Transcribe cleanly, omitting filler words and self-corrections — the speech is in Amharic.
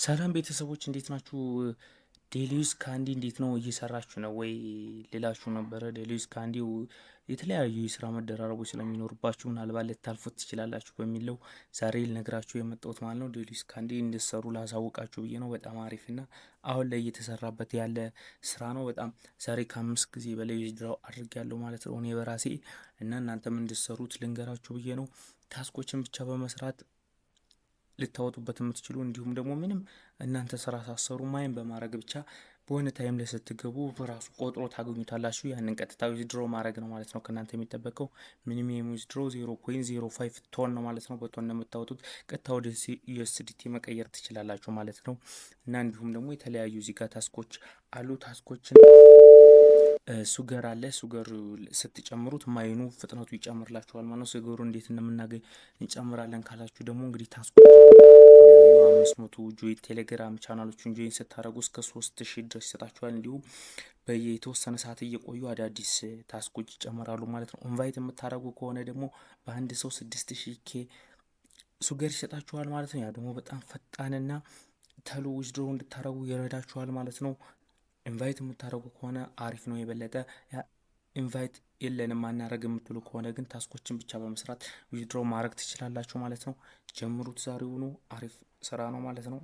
ሰላም ቤተሰቦች እንዴት ናችሁ? ዴሊዩስ ካንዲ እንዴት ነው እየሰራችሁ ነው ወይ ሌላችሁ ነበረ። ዴሊዩስ ካንዲው የተለያዩ የስራ መደራረቦች ስለሚኖርባችሁ ምናልባት ልታልፉት ትችላላችሁ በሚለው ዛሬ ልነግራችሁ የመጣሁት ማለት ነው። ዴሊዩስ ካንዲ እንድትሰሩ ላሳውቃችሁ ብዬ ነው። በጣም አሪፍ እና አሁን ላይ እየተሰራበት ያለ ስራ ነው። በጣም ዛሬ ከ5 ጊዜ በላይ ዊዝድራው አድርጌያለሁ ማለት ነው እኔ በራሴ እና እናንተም እንድትሰሩት ልንገራችሁ ብዬ ነው። ታስኮችን ብቻ በመስራት ልታወጡበት የምትችሉ እንዲሁም ደግሞ ምንም እናንተ ስራ ሳሰሩ ማይን በማድረግ ብቻ በሆነ ታይም ላይ ስትገቡ በራሱ ቆጥሮ ታገኙታላችሁ። ያንን ቀጥታ ዊዝድሮ ማድረግ ነው ማለት ነው ከእናንተ የሚጠበቀው። ሚኒመም ዊዝድሮ 0.05 ቶን ነው ማለት ነው። በቶን ነው የምታወጡት። ቀጥታ ወደ ዩኤስዲቲ መቀየር ትችላላችሁ ማለት ነው። እና እንዲሁም ደግሞ የተለያዩ እዚህ ጋር ታስኮች አሉ። ታስኮችን ሱገር አለ። ሱገር ስትጨምሩት ማይኑ ፍጥነቱ ይጨምርላችኋል ማለት ነው። ሱገሩ እንዴት እንደምናገኝ እንጨምራለን ካላችሁ ደግሞ እንግዲህ ታስኮች 500 ጆይን ቴሌግራም ቻናሎቹን ጆይን ስታደርጉ እስከ 3000 ድረስ ይሰጣችኋል። እንዲሁም በየተወሰነ ሰዓት እየቆዩ አዳዲስ ታስኮች ይጨምራሉ ማለት ነው። ኢንቫይት የምታደርጉ ከሆነ ደግሞ በአንድ ሰው 6000 ኬ ሱገር ይሰጣችኋል ማለት ነው። ያ ደግሞ በጣም ፈጣንና ተሎ ዊዝድሮ እንድታደርጉ ይረዳችኋል ማለት ነው። ኢንቫይት የምታደርጉ ከሆነ አሪፍ ነው የበለጠ። ኢንቫይት የለንም ማናረግ የምትሉ ከሆነ ግን ታስኮችን ብቻ በመስራት ዊዝድሮ ማድረግ ትችላላችሁ ማለት ነው። ጀምሩት ዛሬውኑ። አሪፍ ስራ ነው ማለት ነው።